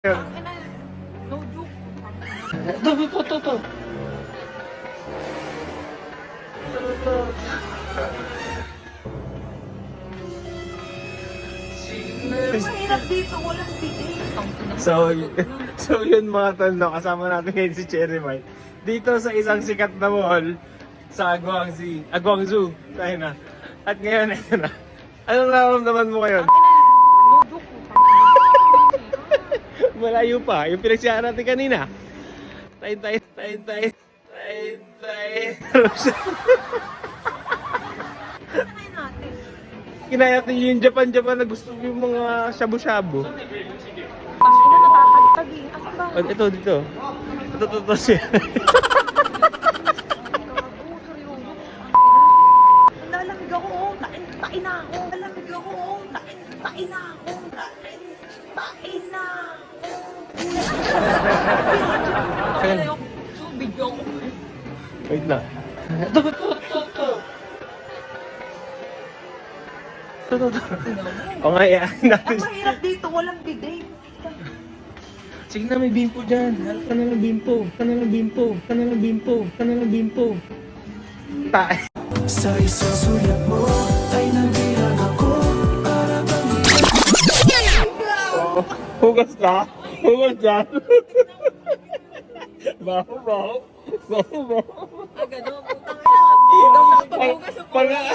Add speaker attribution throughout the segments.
Speaker 1: Ina, no joke.
Speaker 2: To.
Speaker 1: Mahirap dito, walang bigay.
Speaker 2: So yun mga tol, no, kasama natin ngayon si Cherry Mike. Dito sa isang sikat na mall sa Guangzhou, China. At ngayon, ito na. Anong nararamdaman mo ngayon?
Speaker 1: No joke.
Speaker 2: Malayo pa, yung pinagsiyaan natin kanina. Tayin.
Speaker 1: Sanayin natin.
Speaker 2: Kinaya natin yung Japan na gusto yung mga shabu-shabu.
Speaker 1: Ina, nakakatag eh. Asan ba?
Speaker 2: Oh, ito, dito. Ito siya.
Speaker 1: Seryoso. Lalamig ako, tain na ako. Lalamig ako, tain na ako. Tain na ako.
Speaker 2: Saan?
Speaker 1: Tubig ako.
Speaker 2: Wait lang. Ito. O nga, iyakin natin.
Speaker 1: Ang mahirap dito, walang bigay.
Speaker 2: Sige na, may bimpo dyan. Harap ka na ng bimpo. Tae.
Speaker 3: Sa isang sulat mo ay nabihag ako para bang
Speaker 2: Hugas ka? Hugas dyan? Baho.
Speaker 1: Ah, gano'n, putang ina. Daw nakapag-ugas ako.
Speaker 2: Putang ina.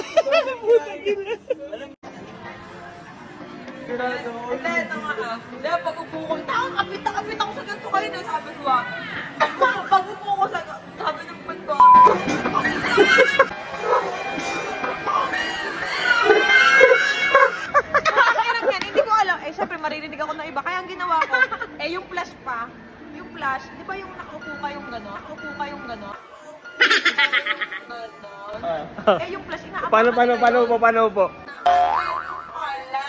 Speaker 1: Hindi, ito nga ah. Hindi, pag upo ko, kapit ako sa ganito kayo na sabi ko ah. Pag upo ko sa, sabi ng pag ko. Hindi ko alam. Eh, syempre maririnig ako ng iba. Kaya ang ginawa ko, yung flash pa. Yung flash, di ba yung nakaupo kayong gano'n? Yung flash, inaapakan
Speaker 2: Paano po?
Speaker 1: Wala.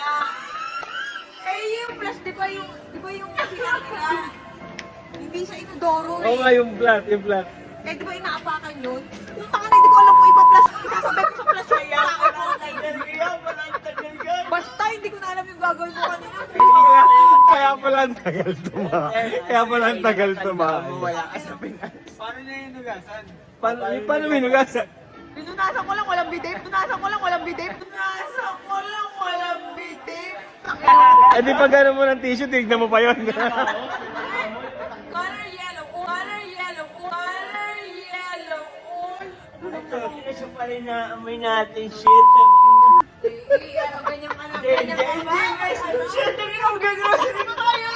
Speaker 1: Yung flash, di ba yung kasihan nila? Hindi siya inodoro
Speaker 2: Oo nga, yung flat.
Speaker 1: Eh, di ba inaapakan yun? Yung tangan hindi ko alam kung ipa-flash. Isasabay ko sa flash. Basta hindi ko na alam yung gagawin ko kanina.
Speaker 2: Kaya pala ang tagal tumakas.
Speaker 3: wala ka sa Pinas? Paano niya yung nugasan?
Speaker 2: Paano minugasan?
Speaker 1: Pinunasan ko lang, walang bidape.
Speaker 2: Eh di pag gano'n mo ng tissue, tignan mo pa yun.
Speaker 1: Color yellow.
Speaker 3: Siya pa rin na amoy natin shit.
Speaker 1: Ganyan ka na. Shit, hindi mo gagrocery pa tayo.